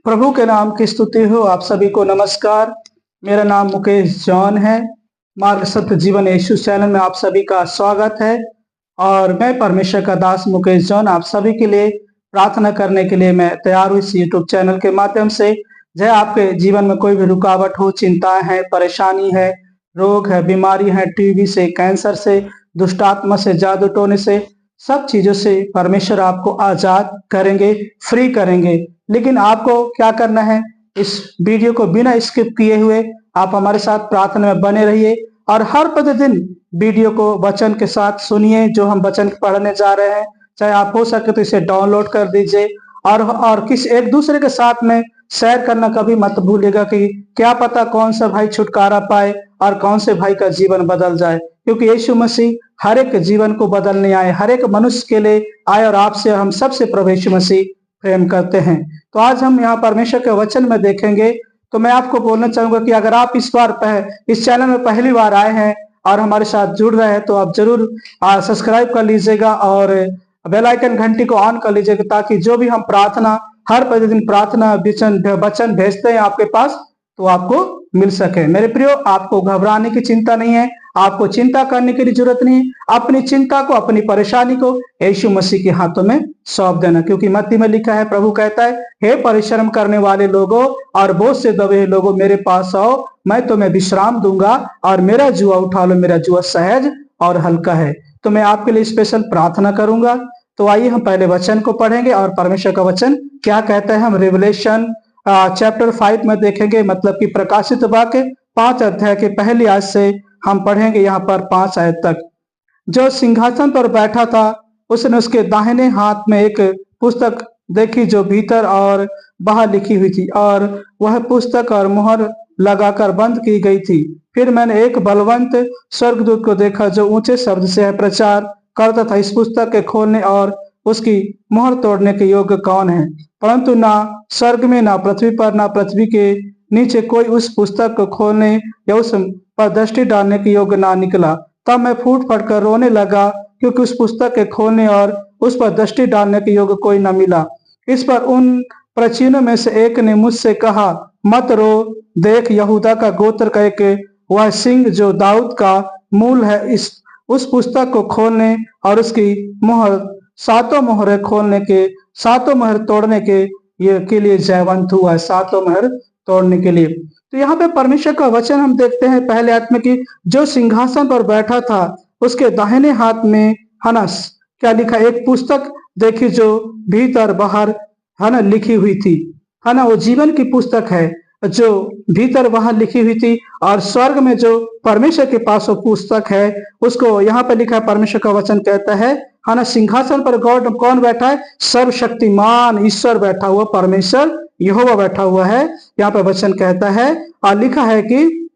प्रभु के नाम की स्तुति हो। आप सभी को नमस्कार। मेरा नाम मुकेश जॉन है। मार्ग सत्य जीवन यीशु चैनल में आप सभी का स्वागत है। और मैं परमेश्वर का दास मुकेश जॉन आप सभी के लिए प्रार्थना करने के लिए मैं तैयार हूँ इस यूट्यूब चैनल के माध्यम से। चाहे आपके जीवन में कोई भी रुकावट हो, चिंताएं है, परेशानी है, रोग है, बीमारी है, टीबी से, कैंसर से, दुष्टात्मा से, जादू टोने से, सब चीजों से परमेश्वर आपको आजाद करेंगे, फ्री करेंगे। लेकिन आपको क्या करना है, इस वीडियो को बिना स्किप किए हुए आप हमारे साथ प्रार्थना में बने रहिए और हर प्रतिदिन वीडियो को वचन के साथ सुनिए जो हम वचन पढ़ने जा रहे हैं। चाहे आप हो सके तो इसे डाउनलोड कर दीजिए और किसी एक दूसरे के साथ में शेयर करना कभी मत भूलिएगा कि क्या पता कौन सा भाई छुटकारा पाए और कौन से भाई का जीवन बदल जाए। क्योंकि यीशु मसीह हर एक जीवन को बदलने आए, हर एक मनुष्य के लिए आए और आपसे हम सबसे प्रभु यीशु मसीह प्रेम करते हैं। तो आज हम यहाँ परमेश्वर के वचन में देखेंगे। तो मैं आपको बोलना चाहूंगा कि अगर आप इस चैनल में पहली बार आए हैं और हमारे साथ जुड़ रहे हैं तो आप जरूर सब्सक्राइब कर लीजिएगा और बेल आइकन घंटी को ऑन कर लीजिएगा, ताकि जो भी हम प्रार्थना हर प्रतिदिन प्रार्थना वचन भेजते हैं आपके पास तो आपको मिल सके। मेरे प्रियो, आपको घबराने की चिंता नहीं है, आपको चिंता करने की जरूरत नहीं है। अपनी चिंता को, अपनी परेशानी को यीशु मसीह के हाथों में सौंप देना, क्योंकि मत्ती में लिखा है, प्रभु कहता है, हे परिश्रम करने वाले लोगों और बोझ से दबे हुए लोगों, मेरे पास आओ, मैं तुम्हें विश्राम दूंगा और मेरा जुआ उठा लो, मेरा जुआ सहज और हल्का है। तो मैं आपके लिए स्पेशल प्रार्थना करूंगा। तो आइए हम पहले वचन को पढ़ेंगे और परमेश्वर का वचन क्या कहता है हम रेवलेशन चैप्टर 5 में देखेंगे। मतलब कि प्रकाशित वाक्य 5 अध्याय के पहली आयत से हम पढ़ेंगे यहाँ पर 5 आयत तक। जो सिंहासन पर बैठा था उसने उसके दाहिने हाथ में एक पुस्तक देखी जो भीतर और बाहर लिखी हुई थी, और वह पुस्तक और मुहर लगाकर बंद की गई थी। फिर मैंने एक बलवंत स्वर्गदूत को देखा जो ऊंचे शब्द से प्रचार करता था, इस पुस्तक के खोलने और उसकी मुहर तोड़ने के योग्य कौन है। परंतु ना स्वर्ग में, ना पृथ्वी पर, ना पृथ्वी के नीचे कोई उस पुस्तक को खोलने या उस पर दृष्टि डालने के योग्य ना निकला। तब मैं फूट फट कर रोने लगा, क्योंकि उस पुस्तक के खोलने और उस पर दृष्टि डालने के योग्य कोई न मिला। इस पर उन प्राचीनों में से एक ने मुझसे कहा, मत रो, देख यहूदा का गोत्र का एक वह सिंह जो दाऊद का मूल है, इस उस पुस्तक को खोलने और उसकी मोहर, सातों मोहरें खोलने के, सातों मोहर तोड़ने के लिए जयवंत हुआ है, सातों मोहर तोड़ने के लिए। तो यहाँ पे परमेश्वर का वचन हम देखते हैं पहले आत्मा की, जो सिंहासन पर बैठा था उसके दाहिने हाथ में है ना क्या लिखा, एक पुस्तक देखी जो भीतर बाहर है ना लिखी हुई थी, है ना। वो जीवन की पुस्तक है जो भीतर बाहर लिखी हुई थी। और स्वर्ग में जो परमेश्वर के पास वो पुस्तक है उसको यहाँ पे लिखा है, परमेश्वर का वचन कहता है ना, सिंहासन पर गॉड कौन बैठा है, सर्वशक्तिमान ईश्वर बैठा हुआ, परमेश्वर यहोवा बैठा हुआ है। यहाँ पे वचन कहता है और लिखा है कि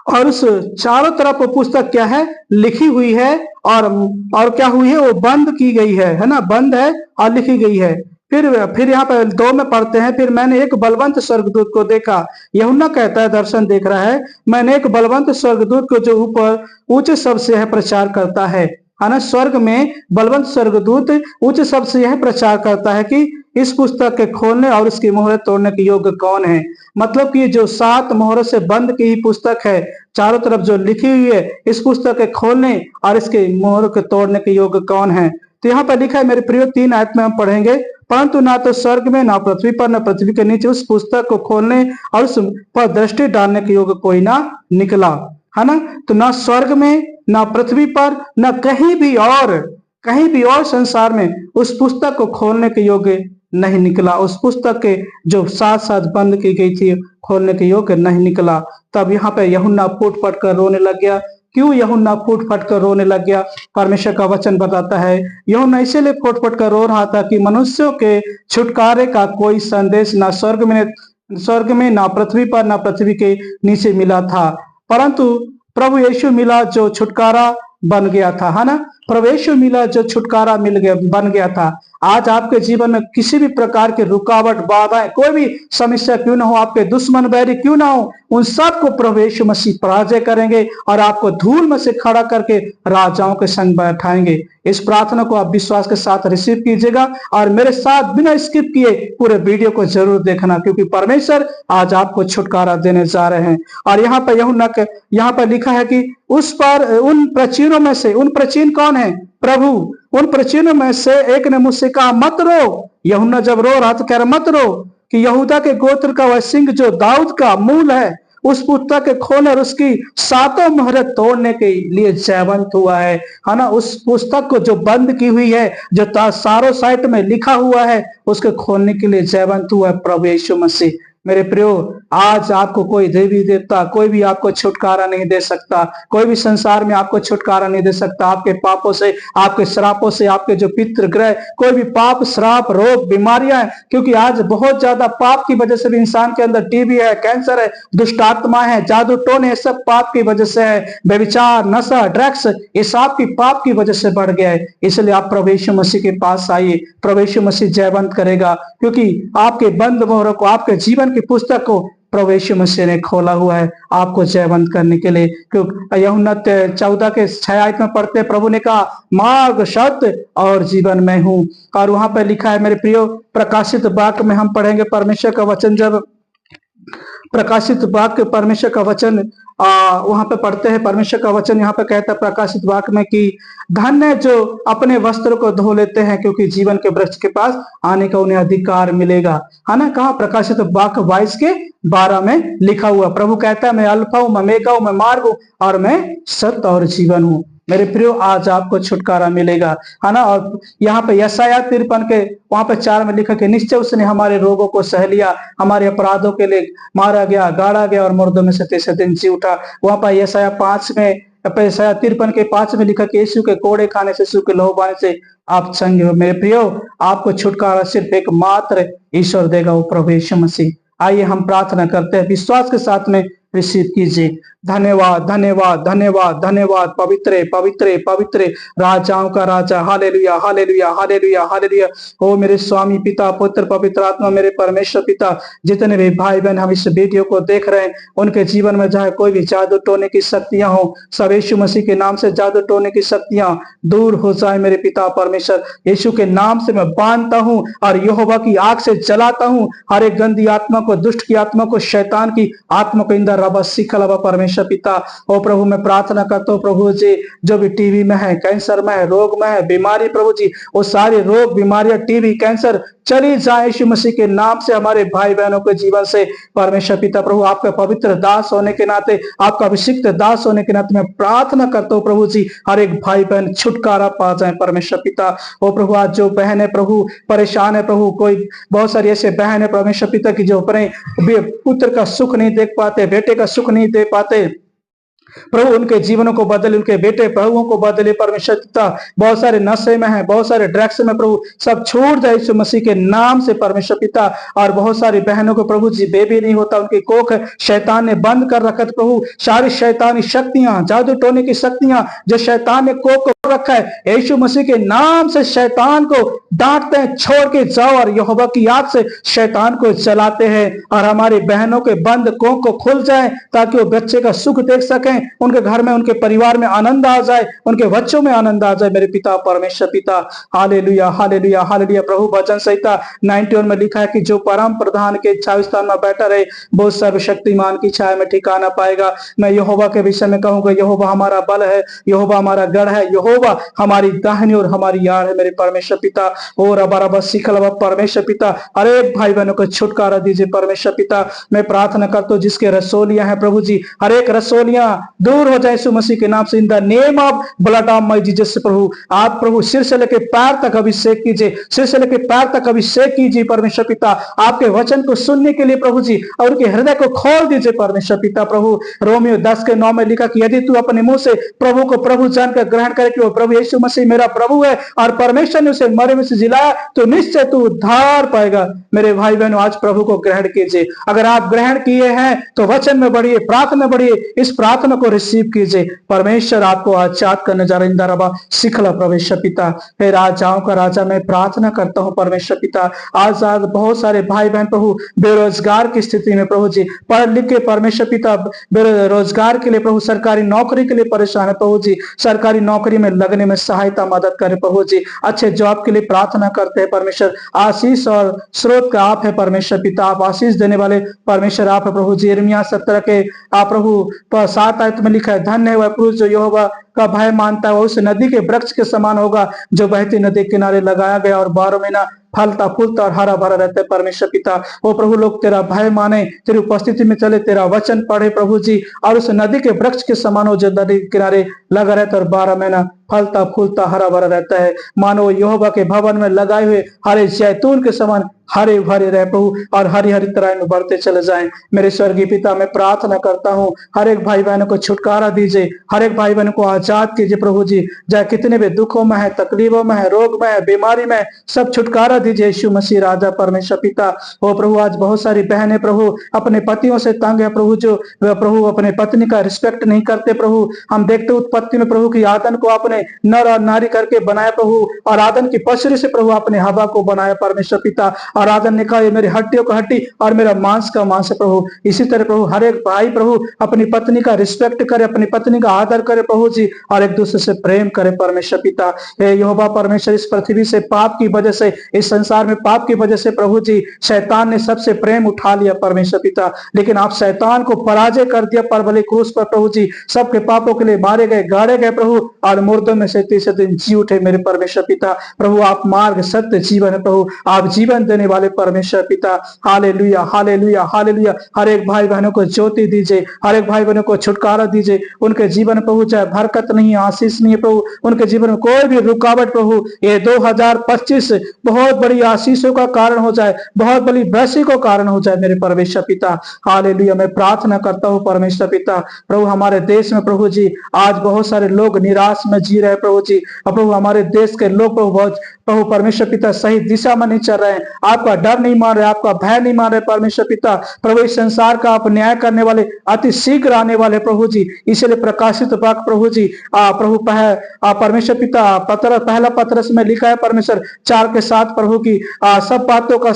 और उस चारों तरफ वो पुस्तक क्या है, लिखी हुई है और क्या हुई है, वो बंद की गई है ना, बंद है और लिखी गई है। फिर यहाँ पर 2 में पढ़ते हैं, फिर मैंने एक बलवंत स्वर्गदूत को देखा। यूहन्ना कहता है, दर्शन देख रहा है, मैंने एक बलवंत स्वर्गदूत को जो ऊपर ऊंचे शब्द से यह प्रचार करता है ना, स्वर्ग में बलवंत स्वर्गदूत ऊंचे शब्द से यह प्रचार करता है कि इस पुस्तक के खोलने और इसकी मोहरें तोड़ने के योग्य कौन है। मतलब कि जो 7 मोहरों से बंद की ही पुस्तक है, चारों तरफ जो लिखी हुई है, इस पुस्तक के खोलने और इसके मोहरों के तोड़ने के योग्य कौन है। तो यहाँ पर लिखा है मेरे प्रियो, 3 आयत में हम पढ़ेंगे, परंतु ना तो स्वर्ग में, ना पृथ्वी पर, ना पृथ्वी के नीचे उस पुस्तक को खोलने और उस पर दृष्टि डालने के योग्य कोई ना निकला, है ना। तो ना स्वर्ग में, ना पृथ्वी पर, ना कहीं भी और संसार में उस पुस्तक को खोलने के योग्य नहीं निकला। उस पुस्तक के जो साथ साथ बंद की गई थी खोलने के योग्य नहीं निकला। तब यहाँ पे यूहन्ना फूट फट कर रोने लग गया। क्यों यूहन्ना फूट फट कर रोने लग गया, परमेश्वर का वचन बताता है, यूहन्ना इसलिए फूट फट कर रो रहा था कि मनुष्यों के छुटकारे का कोई संदेश ना स्वर्ग में, ना पृथ्वी पर, ना पृथ्वी के नीचे मिला था, परंतु प्रभु यीशु मिला जो छुटकारा बन गया था, है ना। प्रवेश मिला, जो छुटकारा मिल गया, बन गया था। आज आपके जीवन में किसी भी प्रकार की रुकावट, बाधाएं, कोई भी समस्या क्यों ना हो, आपके दुश्मन बैरी क्यों ना हो, उन सबको प्रभु यीशु मसीह पराजय करेंगे और आपको धूल में से खड़ा करके राजाओं के संग बैठाएंगे। इस प्रार्थना को आप विश्वास के साथ रिसीव कीजिएगा और मेरे साथ बिना स्किप किए पूरे वीडियो को जरूर देखना, क्योंकि परमेश्वर आज आपको छुटकारा देने जा रहे हैं। और यहाँ पर लिखा है कि उस पर उन प्राचीनों में से, उन प्राचीन कौन है? प्रभु। उन प्राचीनों में से एक ने मुझसे कहा, मत रो। यूहन्ना जब रो रहा तो कह रहा, मत रो, कि यहूदा के गोत्र का वह सिंह जो दाऊद का मूल है, उस पुस्तक के खोलने और उसकी 7 मोहरें तोड़ने के लिए जयवंत हुआ है ना। उस पुस्तक को जो बंद की हुई है, जो चारों साइड में लिखा हुआ है, उसके खोलने के लिए जयवंत हुआ है प्रभु यीशु मसीह। मेरे प्रियो, आज आपको कोई देवी देवता, कोई भी आपको छुटकारा नहीं दे सकता। कोई भी संसार में आपको छुटकारा नहीं दे सकता आपके पापों से, आपके श्रापों से, आपके जो पितृ ग्रह, कोई भी पाप, श्राप, रोग, बीमारियां हैं। क्योंकि आज बहुत ज्यादा पाप की वजह से भी इंसान के अंदर टीबी है, कैंसर है, दुष्ट आत्मा है, जादू टोने, सब पाप की वजह से है। व्यभिचार, नशा, ड्रग्स, ये सब की पाप की वजह से बढ़ गया है। इसलिए आप प्रभु यीशु मसीह के पास आइए। प्रभु यीशु मसीह जयवंत करेगा, क्योंकि आपके बंद मोहरों को, आपके जीवन की पुस्तक को प्रभु यीशु मसीह ने खोला हुआ है आपको जयवंत करने के लिए। क्योंकि यूहन्ना 14 के 6 आयत में पढ़ते, प्रभु ने कहा, मार्ग, सत्य और जीवन मैं हूं। और वहां पर लिखा है मेरे प्रियो, प्रकाशित वाक्य में हम पढ़ेंगे परमेश्वर का वचन। जब प्रकाशित वाक्य, परमेश्वर का वचन वहां पे पढ़ते हैं, परमेश्वर का वचन यहाँ पे कहता है प्रकाशित वाक्य में कि धन्य जो अपने वस्त्र को धो लेते हैं, क्योंकि जीवन के वृक्ष के पास आने का उन्हें अधिकार मिलेगा, है ना। कहा? प्रकाशित वाक्य 22 के 12 में लिखा हुआ। प्रभु कहता है, मैं अल्फा हूं, मैं मेगा हूं, मैं मार्ग हूं और मैं सत्य और जीवन हूं। मेरे प्रियो, आज आपको छुटकारा मिलेगा, है ना। और यहाँ पे यशायाह 53 के वहां पे 4 में लिखा कि निश्चय उसने हमारे रोगों को सह लिया, हमारे अपराधों के लिए मारा गया, गाड़ा गया और मुर्दों में से तीसरे दिन जी उठा। वहां पर यशायाह 5 में, यशायाह 53 के 5 में लिखा कि यीशु के कोड़े खाने से, यीशु के लहू बहाने से आप चंगे हो। मेरे प्रियो, आपको छुटकारा सिर्फ एक मात्र ईश्वर देगा, वो प्रभु यीशु मसीह। आइए हम प्रार्थना करते हैं, विश्वास के साथ में रिसीव कीजिए। धन्यवाद, धन्यवाद, धन्यवाद, धन्यवाद। पवित्र, पवित्र, पवित्र, राजाओं का राजा। Hallelujah, hallelujah, hallelujah, hallelujah. ओ मेरे स्वामी, पिता, पुत्र, पवित्र आत्मा, मेरे परमेश्वर पिता, जितने भी भाई बहन हम इस वीडियो को देख रहे हैं, उनके जीवन में चाहे कोई भी जादू टोने की शक्तियां हो, सब यीशु मसीह के नाम से जादू टोने की शक्तियां दूर हो जाए। मेरे पिता परमेश्वर, यीशु के नाम से मैं बांधता हूं और यहोवा की आग से जलाता हूं हर एक गंदी आत्मा को, दुष्ट की आत्मा को, शैतान की आत्मा को। इंदर रबा सिखलबा परमेश्वर पिता, ओ प्रभु मैं प्रार्थना करता हूँ प्रभु जी, जो भी टीवी में है, कैंसर में है, रोग में है, बीमारी, प्रभु जी वो सारे रोग, बीमारियां, टीवी, कैंसर चली जाए यीशु मसीह के नाम से हमारे भाई बहनों के जीवन से। परमेश्वर पिता प्रभु, आपका पवित्र दास होने के नाते, आपका अभिषिक्त दास होने के नाते मैं प्रार्थना करता हूँ प्रभु जी, हर एक भाई बहन छुटकारा पा जाए परमेश्वर पिता। ओ प्रभु, आज जो बहन है प्रभु परेशान है प्रभु, कोई बहुत सारी ऐसे बहन है परमेश्वर पिता की जो अपने पुत्र का सुख नहीं देख पाते, बेटे का सुख नहीं दे पाते, प्रभु उनके जीवनों को बदले, उनके बेटे बहुओं को बदले परमेश्वर पिता। बहुत सारे नशे में है, बहुत सारे ड्रग्स में, प्रभु सब छूट जाए यीशु मसीह के नाम से परमेश्वर पिता। और बहुत सारी बहनों को प्रभु जी बेबी नहीं होता, उनकी कोख शैतान ने बंद कर रखा। प्रभु सारी शैतानी शक्तियां, जादू टोने की शक्तियां जो शैतान ने कोख को रखा है, यीशु मसीह के नाम से शैतान को डांटते हैं, छोड़ के जाओ और यहोवा की आग से शैतान को जलाते हैं। और हमारी बहनों के बंद कोख को खुल जाए, ताकि वो बच्चे का सुख देख सकें, उनके घर में, उनके परिवार में आनंद आ जाए, उनके बच्चों में आनंद आ जाए। मेरे पिता परमेश्वर पिता, हालेलुया, हालेलुया, हालेलुया। प्रभु वचन संहिता 91 में लिखा है कि जो परम प्रधान के छाया स्थान में बैठा रहे, वो सर्वशक्तिमान की छाया में ठिकाना पाएगा। मैं यहोवा के विषय में कहूंगा, यहोवा हमारा बल है, यहोवा हमारा गढ़ है, यहोवा हमारी दाहिनी और हमारी यार है। मेरे परमेश्वर पिता, और अबारबा सिखलबा परमेश्वर पिता, अरे भाई बहनों को छुटकारा दीजिए परमेश्वर पिता। मैं प्रार्थना करता हूँ जिसके रसोलियां हैं प्रभु जी, हर एक रसोलियां दूर हो जाए यीशु मसीह के नाम से, in the name of blood of my Jesus. प्रभु आप प्रभु सिर से लेके पैर तक अभिषेक कीजिए, सिर से लेके पैर तक अभिषेक कीजिए परमेश्वर पिता, आपके वचन को सुनने के लिए प्रभु जी, और उनके हृदय को खोल दीजिए परमेश्वर पिता। प्रभु रोमियो 10 के 9 में लिखा कि यदि तू अपने मुंह से प्रभु को प्रभु जानकर ग्रहण करे कि वो प्रभु यीशु मसीह मेरा प्रभु है और परमेश्वर ने उसे मरे में से जिलाया, तो निश्चय तू उद्धार पाएगा। मेरे भाई बहनों, आज प्रभु को ग्रहण कीजिए। अगर आप ग्रहण किए हैं तो वचन में बढ़िए, प्रार्थना बढ़िए, इस प्रार्थना को रिसीव कीजिए। परमेश्वर आपको आजाद करने जा रहा है। सिखला परमेश्वर पिता, हे राजाओं का राजा, मैं प्रार्थना करता हूँ परमेश्वर पिता, आज बहुत सारे भाई बहन प्रभु बेरोजगार की स्थिति में प्रभु जी, पढ़ लिख के परमेश्वर पिता बेरोजगार के लिए प्रभु, सरकारी नौकरी के लिए परेशान है प्रभु जी, सरकारी नौकरी में लगने में सहायता मदद करे प्रभु जी, अच्छे जॉब के लिए प्रार्थना करते हैं परमेश्वर। आशीष और स्रोत का आप है परमेश्वर पिता, आप आशीष देने वाले परमेश्वर आप है प्रभु जी। यिर्मयाह 17 के आप प्रभु 7 आयत में लिखा है, धन्य है वह पुरुष जो यहोवा का भय मानता है, उस नदी के वृक्ष के समान होगा जो बहती नदी के किनारे लगाया गया और 12 महीना फलता फूलता और हरा भरा रहता है परमेश्वर पिता। वो प्रभु लोग तेरा भय माने, तेरी उपस्थिति में चले, तेरा वचन पढ़े प्रभु जी, और उस नदी के वृक्ष के समान हो जो नदी के किनारे लगा रहता है और 12 महीना फलता फूलता हरा भरा रहता है। मानो यहोवा के भवन में लगाए हुए हरे जैतून के समान हरे भरे रहे प्रभु, और हरी हरी तरह में बढ़ते चले जाएं। मेरे स्वर्गीय पिता, मैं प्रार्थना करता हूँ हर एक भाई बहनों को छुटकारा दीजिए, हर एक भाई बहनों को आजाद कीजिए प्रभु जी, चाहे कितने भी दुखों में है, तकलीफों में है, रोग में है, बीमारी में, सब छुटकारा दीजिए यीशु मसीह राजा परमेश्वर पिता। ओ प्रभु, आज बहुत सारी बहनें प्रभु अपने पतियों से तंग है प्रभु, जो प्रभु अपने पत्नी का रिस्पेक्ट नहीं करते प्रभु। हम देखते उत्पत्ति में प्रभु की आदम को आपने नर और नारी करके बनाया प्रभु, और आदम की पसरी से प्रभु आपने हवा को बनाया परमेश्वर पिता, और आदम ने कहा ये मेरी हड्डियों का हड्डी और मेरा मांस का मांस है प्रभु। इसी तरह प्रभु हर एक भाई प्रभु अपनी पत्नी का रिस्पेक्ट करे, अपनी पत्नी का आदर करे प्रभु जी, और एक दूसरे से प्रेम करे परमेश्वर पिता। हे यहोवा परमेश्वर, इस पृथ्वी से पाप की वजह से, इस संसार में पाप की वजह से प्रभु जी शैतान ने सबसे प्रेम उठा लिया परमेश्वर पिता, लेकिन आप शैतान को पराजय कर दिया पर भले क्रूस पर प्रभु जी, सबके पापों के लिए मारे गए, गाड़े गए प्रभु, और मुर्दों में से तीसरे दिन जी उठे मेरे परमेश्वर पिता। प्रभु आप मार्ग सत्य जीवन है प्रभु, आप जीवन देने वाले परमेश्वर पिता। Hallelujah hallelujah hallelujah. हर एक भाई बहनों को ज्योति दीजिए, हर एक भाई बहनों को छुटकारा दीजिए। उनके जीवन प्रभु चाहे बरकत नहीं, आशीष नहीं है प्रभु, उनके जीवन में कोई भी रुकावट प्रभु, ये 2025 बहुत बड़ी आशीषों का कारण हो जाए, बहुत बड़ी ब्लेसिंग का कारण हो जाए मेरे परमेश्वर पिता। हालेलुया। मैं प्रार्थना करता हूँ परमेश्वर पिता, प्रभु हमारे देश में प्रभु जी आज बहुत सारे लोग निराश में जी रहे प्रभु जी, और प्रभु हमारे देश के लोग प्रभु बहुत प्रभु परमेश्वर पिता सही दिशा में नहीं चल रहे हैं, आपका डर नहीं मान रहे, आपका भय नहीं मान रहे परमेश्वर पिता। प्रभु इस संसार का आप न्याय करने वाले अति शीघ्र आने वाले प्रभु जी, इसलिए प्रकाशित वाक्य प्रभु जी प्रभु परमेश्वर पिता पहला पत्रस में लिखा है परमेश्वर 4:7 प्रभु की सब बातों का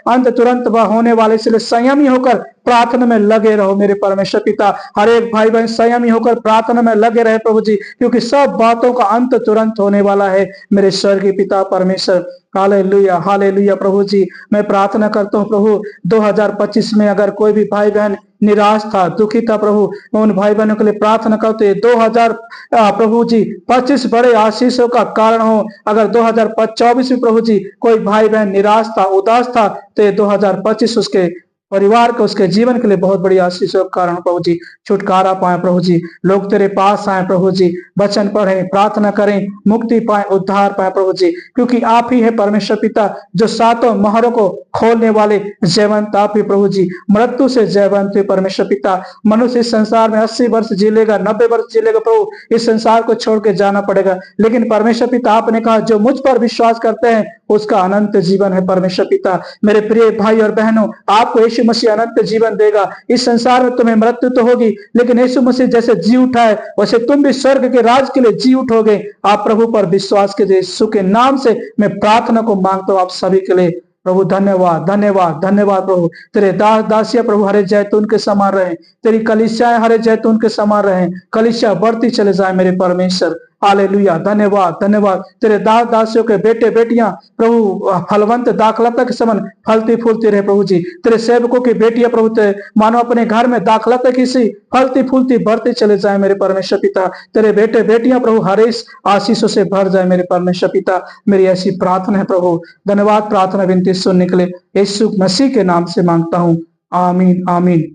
अंत तुरंत होने वाले, इसलिए संयमी होकर प्रार्थना में लगे रहो मेरे परमेश्वर पिता। हर एक भाई बहन संयमी होकर प्रार्थना में लगे रहे प्रभु जी, क्योंकि सब बातों का अंत तुरंत होने वाला है मेरे स्वर्गीय पिता परमेश्वर। Hallelujah hallelujah. प्रभु जी मैं प्रार्थना करता हूँ प्रभु 2025 में अगर कोई भी भाई बहन निराश था, दुखी था प्रभु, मैं उन भाई बहनों के लिए प्रार्थना करते 2000 प्रभु जी 25 बड़े आशीषों का कारण हो। अगर 2024 में प्रभु जी कोई भाई बहन निराश था, उदास था, तो ये 2025 उसके परिवार को, उसके जीवन के लिए बहुत बड़ी आशीषों का कारण प्रभु जी। छुटकारा पाए प्रभु जी, लोग तेरे पास आए प्रभु जी, वचन पढ़ें, प्रार्थना करें, मुक्ति पाए, उद्धार पाए प्रभु जी, क्योंकि आप ही है परमेश्वर पिता जो सातों मोहरों को खोलने वाले जयवंत आप ही प्रभु जी। मृत्यु से जयवंत है परमेश्वर पिता। मनुष्य इस संसार में 80 वर्ष जी लेगा, 90 वर्ष जी लेगा प्रभु, इस संसार को छोड़ के जाना पड़ेगा, लेकिन परमेश्वर पिता आपने कहा जो मुझ पर विश्वास करते हैं उसका अनंत जीवन है परमेश्वर पिता। मेरे प्रिय भाई और बहनों, आपको यीशु मसीह अनंत जीवन देगा। इस संसार में तुम्हें मृत्यु तो होगी, लेकिन यीशु मसीह जैसे जी उठा है वैसे तुम भी स्वर्ग के राज के लिए जी उठोगे। आप प्रभु पर विश्वास कीजिए। यीशु के नाम से मैं प्रार्थना को मांगता हूँ आप सभी के लिए। प्रभु धन्यवाद धन्यवाद धन्यवाद प्रभु। तेरे दास दासिया प्रभु हरे जैतून के समान रहे, तेरी कलीसियाएं हरे जैतून के समान रहे, कलीसिया बढ़ती चले जाए मेरे परमेश्वर। हालेलुया। धन्यवाद धन्यवाद। तेरे दास दासियों के बेटे बेटियां प्रभु फलवंत दाखलता के समान फलती फूलती रहे प्रभु जी। तेरे सेवकों की बेटियां प्रभु मानो अपने घर में दाखलता की सी फलती फूलती बढ़ती चले जाए मेरे परमेश्वर पिता। तेरे बेटे बेटियां प्रभु हरे आशीषों से भर जाए मेरे परमेश्वर पिता। मेरी ऐसी प्रार्थना है प्रभु। धन्यवाद। प्रार्थना विनती सुनने के लिए यीशु मसीह के नाम से मांगता हूँ, आमीन आमीन।